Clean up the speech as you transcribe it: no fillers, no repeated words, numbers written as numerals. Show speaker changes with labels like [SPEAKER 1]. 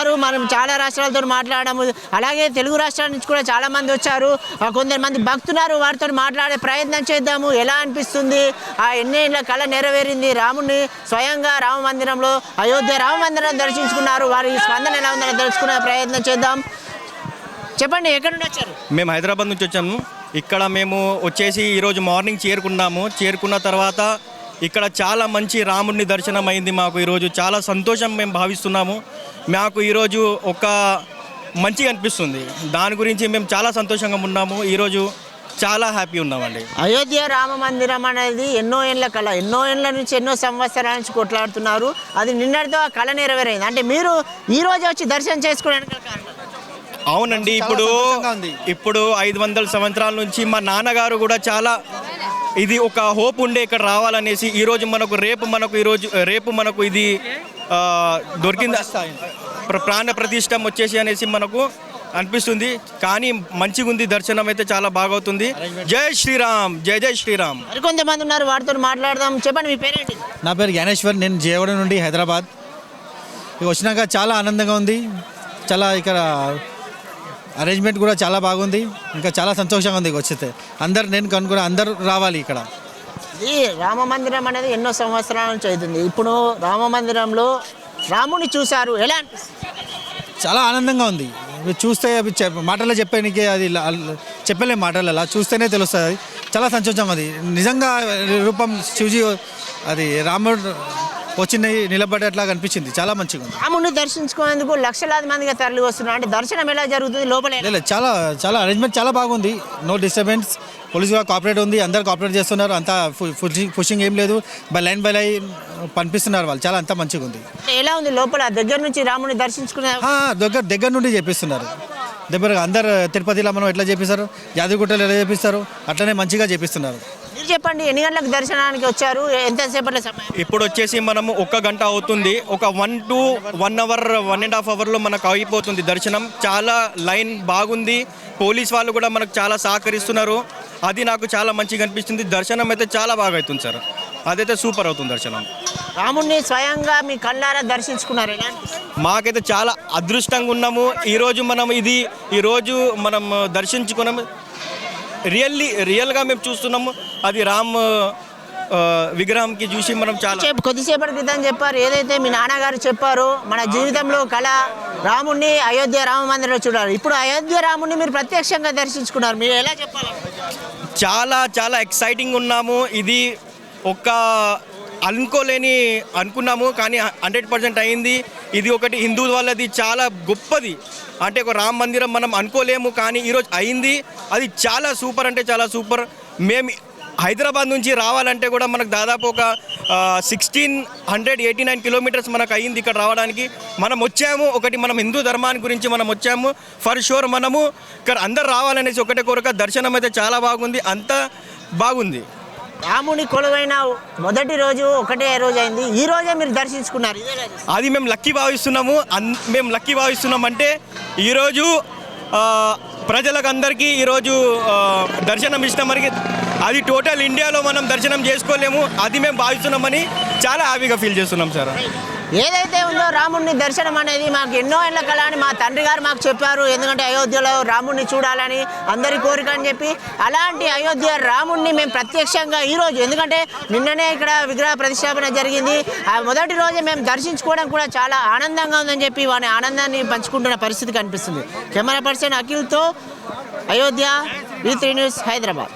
[SPEAKER 1] చూస్తున్నారు, మనం చాలా రాష్ట్రాలతో మాట్లాడము, అలాగే తెలుగు రాష్ట్రాల నుంచి కూడా చాలామంది వచ్చారు. కొంతమంది భక్తున్నారు, వారితో మాట్లాడే ప్రయత్నం చేద్దాము. ఎలా అనిపిస్తుంది, ఆ ఎన్నేళ్ళ కళ నెరవేరింది, రాముని స్వయంగా రామ మందిరంలో అయోధ్య రామ మందిరం దర్శించుకున్నారు, వారి స్పందన ఎలా ఉందని తెలుసుకునే ప్రయత్నం చేద్దాం. చెప్పండి, ఎక్కడి నుండి వచ్చారు?
[SPEAKER 2] మేము హైదరాబాద్ నుంచి వచ్చాము. ఇక్కడ మేము వచ్చేసి ఈరోజు మార్నింగ్ చేరుకున్న తర్వాత ఇక్కడ చాలా మంచి రాముడిని దర్శనం అయింది. మాకు ఈరోజు చాలా సంతోషం మేము భావిస్తున్నాము. మాకు ఈరోజు ఒక మంచిగా అనిపిస్తుంది. దాని గురించి మేము చాలా సంతోషంగా ఉన్నాము. ఈరోజు చాలా హ్యాపీ ఉన్నామండి.
[SPEAKER 1] అయోధ్య రామ మందిరం అనేది ఎన్నో ఏళ్ళ కళ, ఎన్నో ఏళ్ళ నుంచి ఎన్నో సంవత్సరాల నుంచి కొట్లాడుతున్నారు. అది నిన్నటితో ఆ కళ నెరవేరైంది. అంటే మీరు ఈ రోజు వచ్చి దర్శనం చేసుకోవడానికి
[SPEAKER 2] అవునండి. ఇప్పుడు 500 సంవత్సరాల నుంచి మా నాన్నగారు కూడా చాలా ఇది ఒక హోప్ ఉండే ఇక్కడ రావాలనేసి ఈరోజు రేపు మనకు ఇది దొరికింది, ప్రాణ ప్రతిష్టం వచ్చేసి అనేసి మనకు అనిపిస్తుంది. కానీ మంచిగా ఉంది, దర్శనం అయితే చాలా బాగవుతుంది. జై శ్రీరామ్, జై జై శ్రీరామ్.
[SPEAKER 1] కొంతమంది ఉన్నారు, వారితో మాట్లాడదాం. చెప్పండి, మీ పేరేంటి?
[SPEAKER 3] నా పేరు జ్ఞానేశ్వర్, నేను జయవాడ నుండి హైదరాబాద్. ఇక వచ్చినాక చాలా ఆనందంగా ఉంది. చాలా ఇక్కడ అరేంజ్మెంట్ కూడా చాలా బాగుంది. ఇంకా చాలా సంతోషంగా ఉంది. వచ్చితే నేను కనుక్కున్నా అందరూ రావాలి ఇక్కడ.
[SPEAKER 1] ఈ రామ మందిరం అనేది ఎన్నో సంవత్సరాల నుంచి అవుతుంది. ఇప్పుడు రామ మందిరంలో రాముని చూశారు, ఎలా అనిపిస్తుంది?
[SPEAKER 3] చాలా ఆనందంగా ఉంది. చూస్తే మాటల్లో చెప్పడానికి అది చెప్పలేము, మాటలలో చూస్తేనే తెలుస్తుంది. చాలా సంతోషంగా ఉంది. నిజంగా రూపం శివజీ అది రాముడు వచ్చి నిలబడేట్లాగా అనిపించింది. చాలా మంచిగా ఉంది.
[SPEAKER 1] రాముడిని దర్శించుకునేందుకు లక్షలాది మందిగా తరలి వస్తున్నారు. అంటే దర్శనం ఎలా జరుగుతుంది లోపల?
[SPEAKER 3] చాలా అరేంజ్మెంట్ చాలా బాగుంది. No disturbance. పోలీసు కూడా కోఆపరేట్ ఉంది, అందరు కోఆపరేట్ చేస్తున్నారు. అంతా పుషింగ్ ఏం లేదు. బై లైన్ పంపిస్తున్నారు వాళ్ళు. చాలా అంతా మంచిగా ఉంది.
[SPEAKER 1] ఎలా ఉంది లోపల? దగ్గర నుంచి రాముడిని దర్శించుకునే
[SPEAKER 3] దగ్గర నుండి చేపిస్తున్నారు. అందరు తిరుపతిలో మనం ఎట్లా చేపిస్తారు, యాదగిరిగుట్టలో ఎలా చేపిస్తారు, అట్లనే మంచిగా చేపిస్తున్నారు.
[SPEAKER 1] మీరు చెప్పండి, ఎన్ని గంటలకు దర్శనానికి వచ్చారు, ఎంతసేపట్లో సమయం?
[SPEAKER 2] ఇప్పుడు వచ్చేసి మనము 1 గంట అవుతుంది. ఒక 1 to 1 hour 1.5 hourలో మనకు అయిపోతుంది దర్శనం. చాలా లైన్ బాగుంది. పోలీస్ వాళ్ళు కూడా మనకు చాలా సహకరిస్తున్నారు. అది నాకు చాలా మంచిగా అనిపిస్తుంది. దర్శనం అయితే చాలా బాగా అవుతుంది సార్. అదైతే సూపర్ అవుతుంది దర్శనం.
[SPEAKER 1] రాముడిని స్వయంగా మీ కళ్ళారా దర్శించుకున్నారు,
[SPEAKER 2] మాకైతే చాలా అదృష్టంగా ఉన్నాము. ఈరోజు మనం దర్శించుకున్నాము. రియల్గా మేము చూస్తున్నాము. అది రామ్ విగ్రహంకి చూసి మనం చాలా
[SPEAKER 1] కొద్దిసేపటి క్రితం చెప్పారు, ఏదైతే మీ నాన్నగారు చెప్పారో మన జీవితంలో కళ రాముడిని అయోధ్య రామ మందిరంలో చూడాలి. ఇప్పుడు అయోధ్య రాముడిని మీరు ప్రత్యక్షంగా దర్శించుకున్నారు, మీరు ఎలా చెప్పాలి?
[SPEAKER 2] చాలా చాలా ఎక్సైటింగ్ ఉన్నాము. ఇది ఒక అనుకున్నాము, కానీ 100% అయింది. ఇది ఒకటి హిందూ వాళ్ళది చాలా గొప్పది. అంటే ఒక రామ మందిరం మనం అనుకోలేము, కానీ ఈరోజు అయింది. అది చాలా సూపర్, అంటే చాలా సూపర్. మేము హైదరాబాద్ నుంచి రావాలంటే కూడా మనకు దాదాపు ఒక 1689 కిలోమీటర్స్ మనకు అయింది ఇక్కడ రావడానికి. మనం వచ్చాము, మనం హిందూ ధర్మాన్ని గురించి మనం వచ్చాము. ఫర్ షూర్ మనము ఇక్కడ అందరు రావాలనేసి ఒకటే కోరిక. దర్శనం అయితే చాలా బాగుంది, అంతా బాగుంది.
[SPEAKER 1] రాముని కొలువైన మొదటి రోజు ఒకటే రోజు అయింది, ఈ రోజే మీరు దర్శించుకున్నారు.
[SPEAKER 2] అది మేము లక్కీ భావిస్తున్నాము. అంటే ఈరోజు ప్రజలకు అందరికీ ఈరోజు దర్శనం ఇష్టం. మనకి అది టోటల్ ఇండియాలో మనం దర్శనం చేసుకోలేము. అది మేము భావిస్తున్నామని చాలా హ్యాపీగా ఫీల్ చేస్తున్నాం సార్.
[SPEAKER 1] ఏదైతే ఉందో రాముడిని దర్శనం అనేది మాకు ఎన్నో ఏళ్ళ కళ అని మా తండ్రి గారు మాకు చెప్పారు. ఎందుకంటే అయోధ్యలో రాముడిని చూడాలని అందరి కోరిక అని చెప్పి, అలాంటి అయోధ్య రాముడిని మేము ప్రత్యక్షంగా ఈరోజు, ఎందుకంటే నిన్ననే ఇక్కడ విగ్రహ ప్రతిష్టాపన జరిగింది, ఆ మొదటి రోజే మేము దర్శించుకోవడం కూడా చాలా ఆనందంగా ఉందని చెప్పి వారి ఆనందాన్ని పంచుకుంటున్న పరిస్థితి కనిపిస్తుంది. కెమెరా పర్సన్ అఖిల్తో అయోధ్య, V3 న్యూస్, హైదరాబాద్.